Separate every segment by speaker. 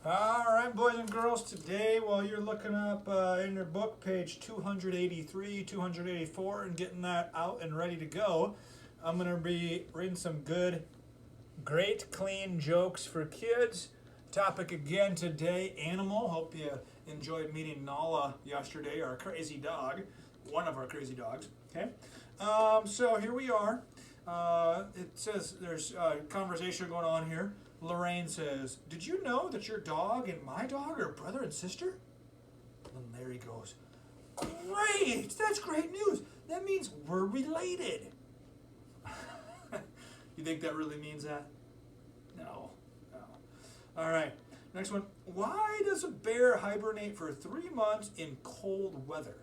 Speaker 1: All right, boys and girls, today while you're looking up in your book, page 283, 284, and getting that out and ready to go, I'm going to be reading some good, great, clean jokes for kids. Topic again today, animal. Hope you enjoyed meeting Nala yesterday, our crazy dog, one of our crazy dogs, okay? So here we are. It says there's a conversation going on here. Lorraine says, "Did you know that your dog and my dog are brother and sister?" And Larry goes, "Great! That's great news. That means we're related." You think that really means that? No. No. All right. Next one. Why does a bear hibernate for 3 months in cold weather?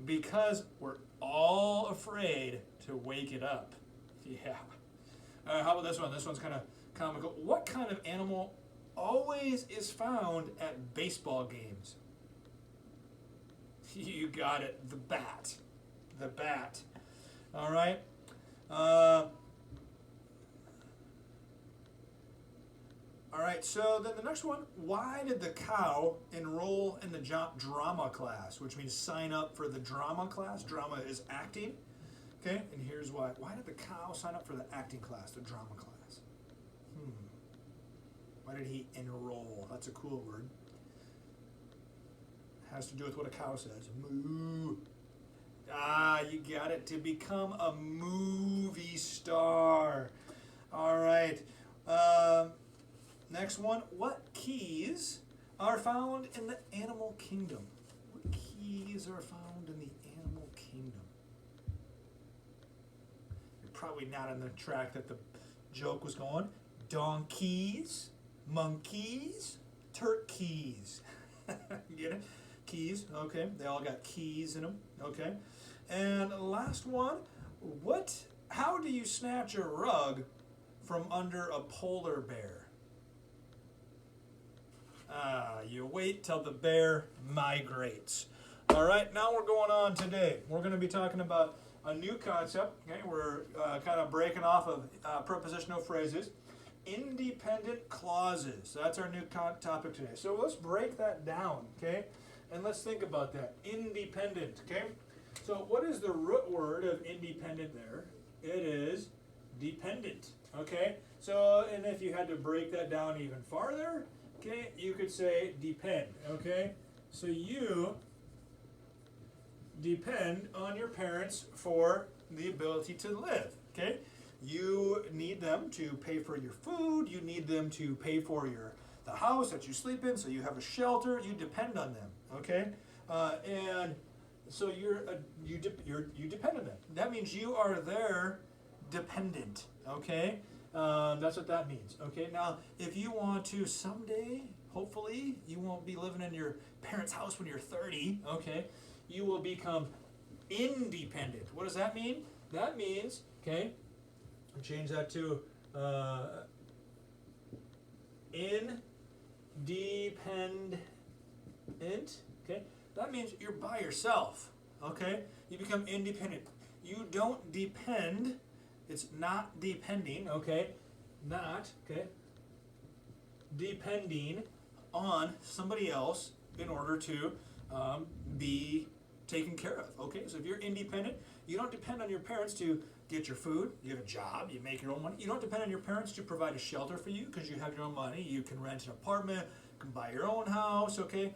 Speaker 1: Because we're all afraid to wake it up. Yeah. How about this one? This one's kind of comical. What kind of animal always is found at baseball games? You got it. The bat. The bat. All right. All right, so then the next one, why did the cow enroll in the drama class, which means sign up for the drama class? Drama is acting, okay? And here's why. Why did the cow sign up for the acting class, the drama class? Why did he enroll? That's a cool word. It has to do with what a cow says. Moo. Ah, you got it. To become a movie star. All right. Next one, what keys are found in the animal kingdom? What keys are found in the animal kingdom? You're probably not on the track that the joke was going. Donkeys, monkeys, turkeys. Get it? Keys, okay. They all got keys in them, okay. And last one, how do you snatch a rug from under a polar bear? You wait till the bear migrates. All right, now we're going on today. We're going to be talking about a new concept. Okay, we're kind of breaking off of prepositional phrases. Independent clauses. That's our new topic today. So let's break that down, okay? And let's think about that. Independent, okay? So what is the root word of independent there? It is dependent, okay? So, and if you had to break that down even farther, okay, you could say depend, okay? So you depend on your parents for the ability to live, okay? You need them to pay for your food, you need them to pay for the house that you sleep in, so you have a shelter, you depend on them, okay? And so you depend on them. That means you are their dependent, okay? That's what that means, okay? Now, if you want to someday, hopefully, you won't be living in your parents' house when you're 30, okay? You will become independent. What does that mean? That means, okay, change that to independent, okay? That means you're by yourself, okay? You become independent. You don't depend. It's not depending, okay? Not, okay? Depending on somebody else in order to be taken care of, okay? So if you're independent, you don't depend on your parents to get your food. You have a job, you make your own money. You don't depend on your parents to provide a shelter for you because you have your own money. You can rent an apartment, you can buy your own house, okay?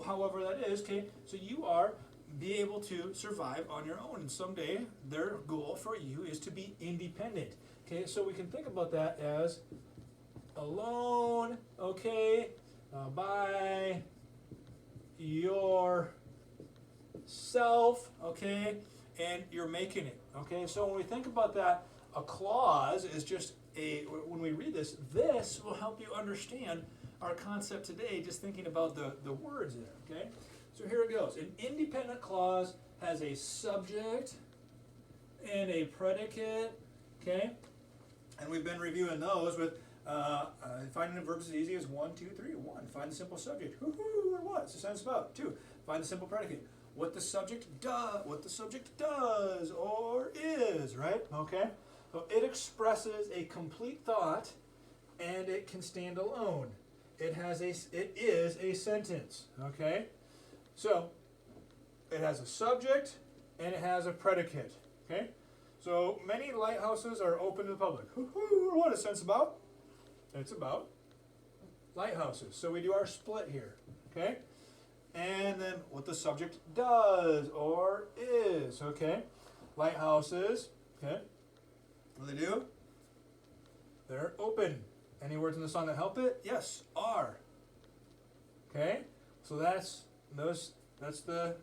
Speaker 1: However that is, okay? So you are be able to survive on your own. And someday their goal for you is to be independent. Okay, so we can think about that as alone, okay, by yourself, okay, and you're making it. Okay, so when we think about that, a clause is just when we read this will help you understand our concept today, just thinking about the words there, okay? So here it goes. An independent clause has a subject and a predicate, okay? And we've been reviewing those with finding the verbs as easy as 1, 2, 3. 1, find the simple subject. Who or what? It's a sentence about. 2, find the simple predicate. What the subject does or is, right? Okay. So it expresses a complete thought, and it can stand alone. It is a sentence. Okay, so it has a subject and it has a predicate. Okay, so many lighthouses are open to the public. What is sense about? It's about lighthouses. So we do our split here. Okay, and then what the subject does or is. Okay, lighthouses. Okay, what do they do? They're open. Any words in the song that help it? Yes, are. Okay, so that's the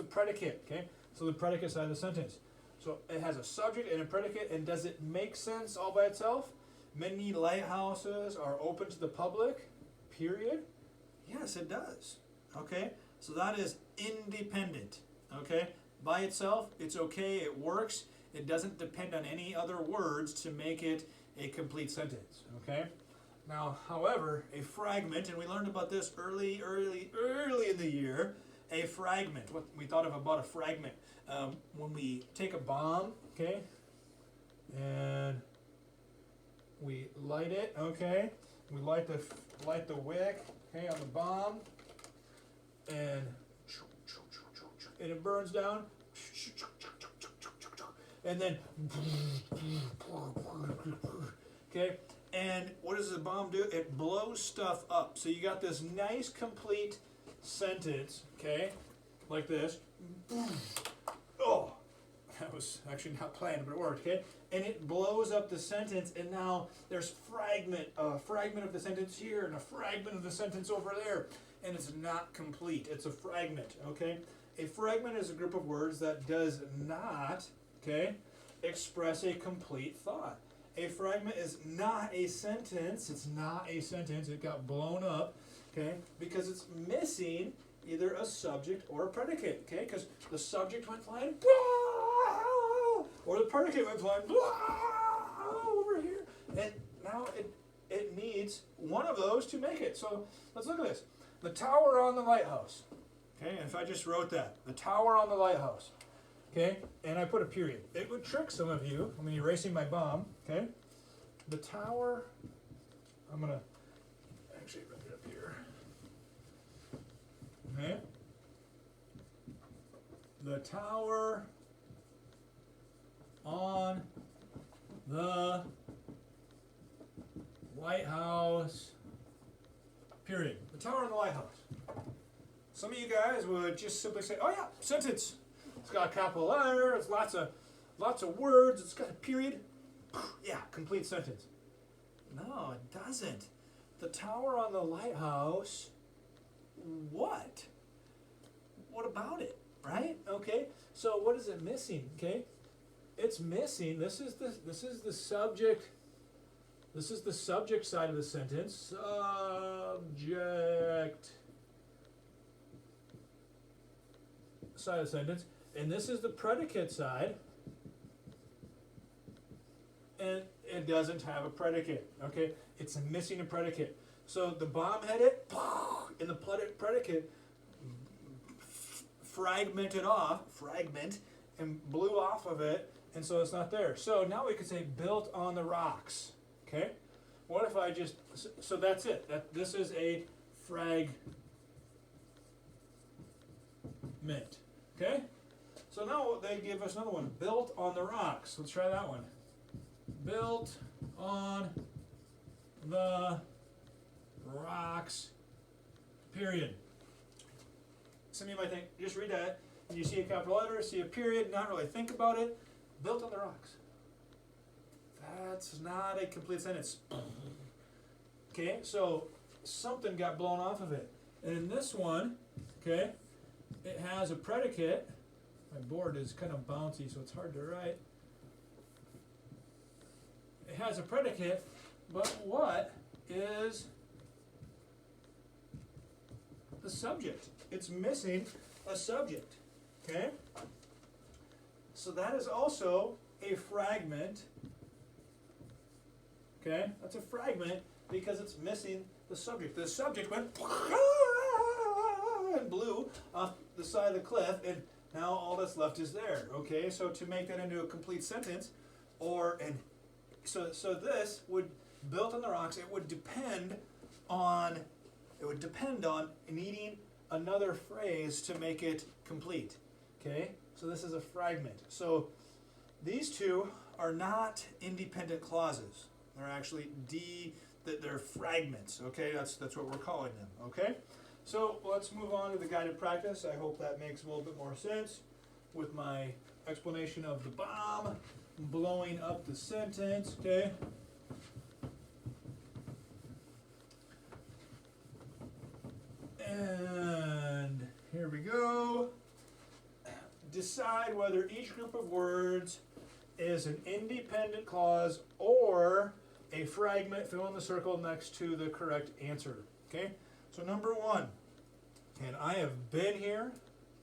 Speaker 1: predicate. Okay, so the predicate side of the sentence. So it has a subject and a predicate, and does it make sense all by itself? Many lighthouses are open to the public. Period. Yes, it does. Okay, so that is independent. Okay, by itself, it's okay. It works. It doesn't depend on any other words to make it a complete sentence. Okay. Now, however, a fragment, and we learned about this early in the year, a fragment, what we thought of about a fragment. When we take a bomb, okay, and we light it, okay, we light the wick, okay, on the bomb, and it burns down, and then, okay. And what does the bomb do? It blows stuff up. So you got this nice complete sentence, okay, like this. Oh, that was actually not planned, but it worked, okay? And it blows up the sentence, and now there's a fragment of the sentence here, and a fragment of the sentence over there, and it's not complete. It's a fragment, okay? A fragment is a group of words that does not, okay, express a complete thought. A fragment is not a sentence. It's not a sentence. It got blown up, okay, because it's missing either a subject or a predicate, okay, because the subject went flying, or the predicate went flying over here, and now it needs one of those to make it. So let's look at this. The tower on the lighthouse, okay, and if I just wrote that, the tower on the lighthouse, okay, and I put a period. It would trick some of you. I'm erasing my bomb, okay? The tower, I'm going to actually bring it up here. Okay? The tower on the lighthouse, period. The tower on the lighthouse. Some of you guys would just simply say, oh yeah, sentence. It's got a capital letter, it's lots of words, it's got a period. Yeah, complete sentence. No, it doesn't. The tower on the lighthouse, what? What about it, right? Okay, so what is it missing, okay? It's missing, this is the subject, this is the subject side of the sentence. Subject side of the sentence. And this is the predicate side, and it doesn't have a predicate, okay? It's missing a predicate. So the bomb hit it, and the predicate fragment, and blew off of it, and so it's not there. So now we could say built on the rocks, okay? What if I just, so that's it. This is a fragment, okay? So now they give us another one, built on the rocks. Let's try that one. Built on the rocks, period. Some of you might think, just read that, and you see a capital letter, see a period, not really think about it. Built on the rocks. That's not a complete sentence. Okay, so something got blown off of it. And in this one, okay, it has a predicate. My board is kind of bouncy, so it's hard to write. It has a predicate, but what is the subject? It's missing a subject, okay? So that is also a fragment, okay? That's a fragment because it's missing the subject. The subject went and blew off the side of the cliff, and now all that's left is there, okay? So to make that into a complete sentence, or an so this would, built on the rocks, it would depend on needing another phrase to make it complete. Okay? So this is a fragment. So these two are not independent clauses. They're actually they're fragments. Okay? That's what we're calling them. Okay? So let's move on to the guided practice. I hope that makes a little bit more sense with my explanation of the bomb blowing up the sentence. Okay? And here we go. Decide whether each group of words is an independent clause or a fragment. Fill in the circle next to the correct answer. Okay? So number one, and I have been here.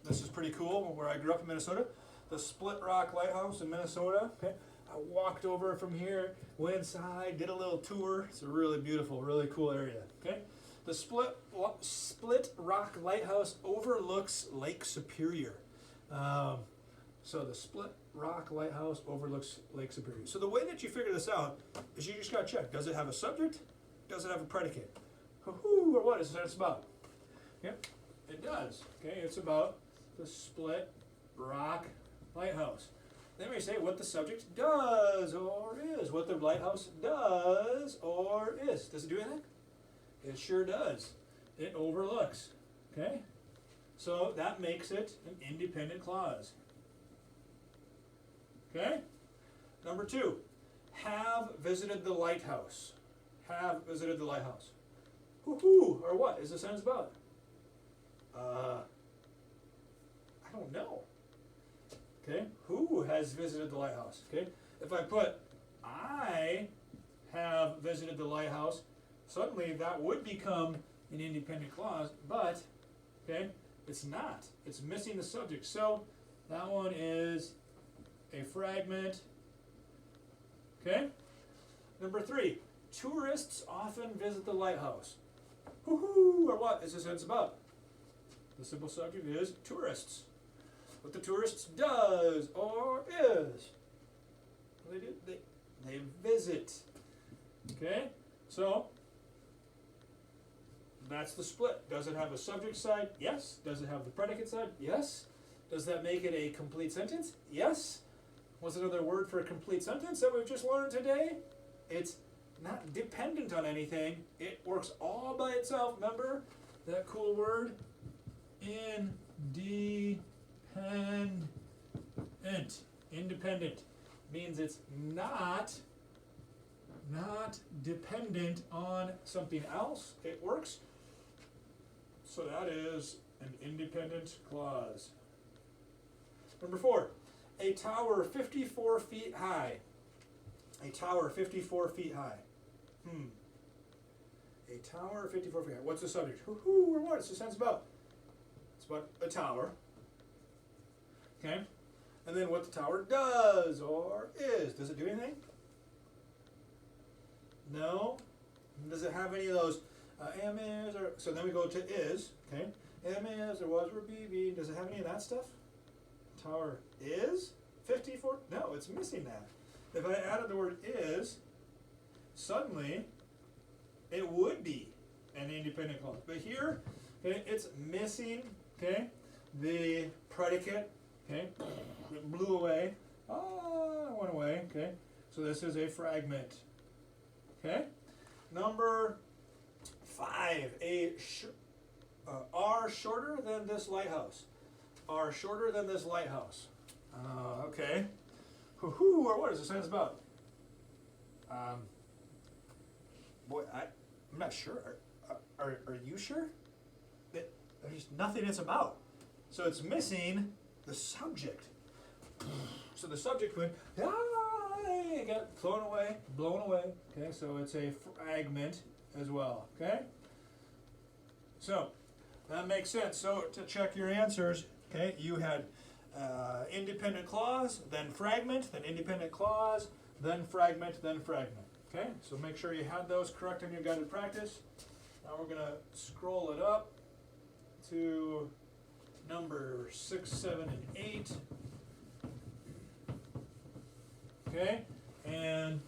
Speaker 1: This is pretty cool, where I grew up in Minnesota. The Split Rock Lighthouse in Minnesota. Okay? I walked over from here, went inside, did a little tour. It's a really beautiful, really cool area. Okay? The Split Rock Lighthouse overlooks Lake Superior. So the Split Rock Lighthouse overlooks Lake Superior. So the way that you figure this out is you just got to check. Does it have a subject? Does it have a predicate? Who or what is it about? Yep, it does. Okay, it's about the Split Rock Lighthouse. Then we say what the subject does or is. What the lighthouse does or is. Does it do anything? It sure does. It overlooks. Okay? So that makes it an independent clause. Okay? Number two, have visited the lighthouse. Have visited the lighthouse. Who or what is the sentence about? I don't know. Okay? Who has visited the lighthouse? Okay? If I put I have visited the lighthouse, suddenly that would become an independent clause, but okay, it's not. It's missing the subject. So that one is a fragment. Okay? Number three, tourists often visit the lighthouse. Who or what is the sentence about? The simple subject is tourists. What the tourists does or is. What they visit. Okay? So that's the split. Does it have a subject side? Yes. Does it have the predicate side? Yes. Does that make it a complete sentence? Yes. What's another word for a complete sentence that we've just learned today? It's not dependent on anything. It works all by itself. Remember that cool word? Independent. Independent means it's not dependent on something else. It works. So that is an independent clause. Number four, a tower 54 feet high. A tower 54 feet high. A tower 54 feet high. What's the subject? Who or what? It's the sentence about. It's about a tower. Okay? And then what the tower does or is. Does it do anything? No. Does it have any of those am, is, or so then we go to is, okay? Am, is, or was, or be. Does it have any of that stuff? Tower is 54? No, it's missing that. If I added the word is, suddenly it would be an independent clause. But here, okay, it's missing, okay, the predicate, okay? It blew away. It went away, okay? So this is a fragment. Okay? Number five, are shorter than this lighthouse. Are shorter than this lighthouse. Okay. Who or what is the sentence about? Boy, I'm not sure. Are you sure? There's nothing it's about. So it's missing the subject. So the subject went, it got blown away. Okay, so it's a fragment as well. Okay? So that makes sense. So to check your answers, okay, you had independent clause, then fragment, then independent clause, then fragment, then fragment. Okay, so make sure you had those correct in your guided practice. Now we're going to scroll it up to number 6, 7, and 8. Okay, and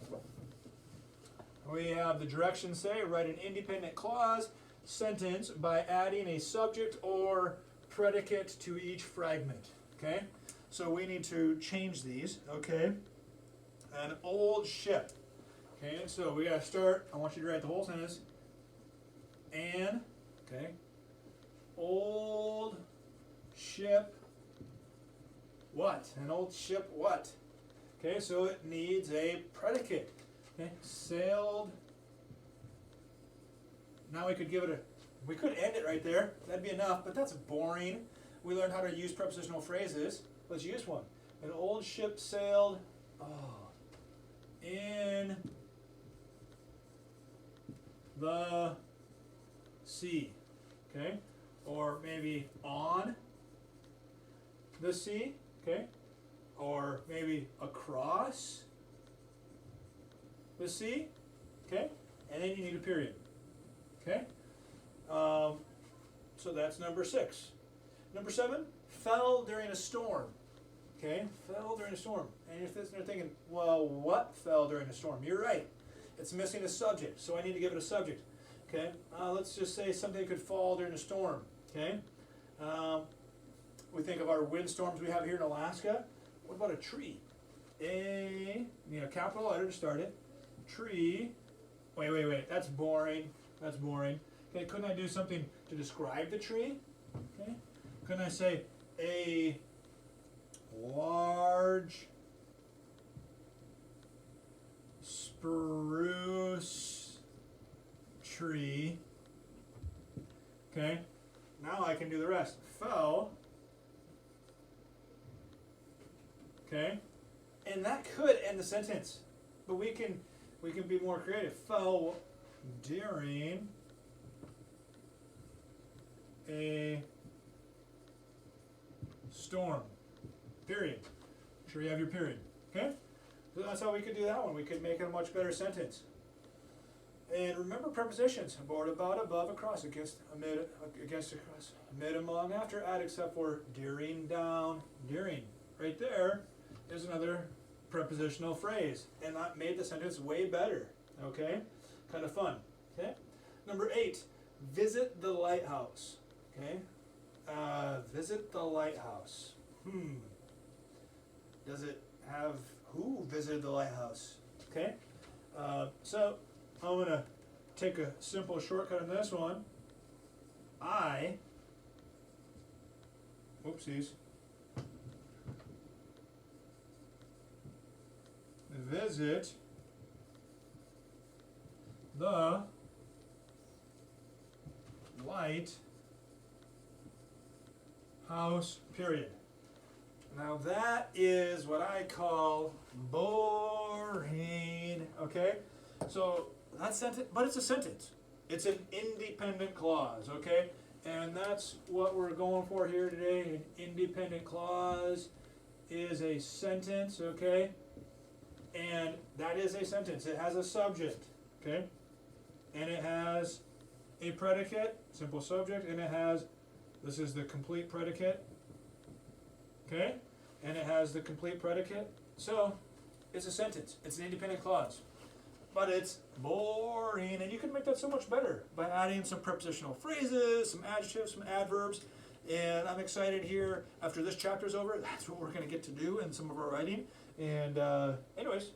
Speaker 1: we have the directions say write an independent clause sentence by adding a subject or predicate to each fragment. Okay, so we need to change these. Okay, an old ship. Okay, so we gotta start. I want you to write the whole sentence. An, okay, old ship. What? An old ship. What? Okay, so it needs a predicate. Okay, sailed. Now we could give it a, we could end it right there. That'd be enough, but that's boring. We learned how to use prepositional phrases. Let's use one. An old ship sailed in the sea. Okay, or maybe on the sea. Okay, or maybe across the sea. Okay, and then you need a period. Okay, so that's number 6. Number 7, fell during a storm. Okay, fell during a storm. And you're sitting there thinking, well, what fell during a storm? You're right. It's missing a subject, so I need to give it a subject. Okay, let's just say something could fall during a storm. Okay, we think of our windstorms we have here in Alaska. What about a tree? You need a capital letter to start it. Tree. Wait. That's boring. That's boring. Okay, couldn't I do something to describe the tree? Okay, couldn't I say a large spruce tree? Okay, now I can do the rest. Fell. Okay, and that could end the sentence, but we can be more creative. Fell during a storm. Period. Make sure you have your period. Okay? So that's how we could do that one. We could make it a much better sentence. And remember prepositions. Aboard, about, above, across, against, amid, against, across, amid, among, after, at, except for, during, down, during. Right there is another prepositional phrase. And that made the sentence way better. Okay? Kind of fun. Okay? Number 8, visit the lighthouse. Okay? Visit the lighthouse. Does it have who visited the lighthouse? Okay? So I'm going to take a simple shortcut on this one. I, whoopsies, visit the lighthouse, period. Now that is what I call boring, okay? So that sentence, but it's a sentence. It's an independent clause, okay? And that's what we're going for here today. An independent clause is a sentence, okay? And that is a sentence. It has a subject, okay? And it has a predicate, simple subject, and it has, this is the complete predicate, okay? And it has the complete predicate. So it's a sentence. It's an independent clause. But it's boring, and you can make that so much better by adding some prepositional phrases, some adjectives, some adverbs. And I'm excited here, after this chapter's over, that's what we're going to get to do in some of our writing. And anyways,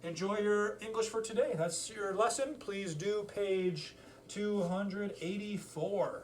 Speaker 1: enjoy your English for today. That's your lesson. Please do page 284.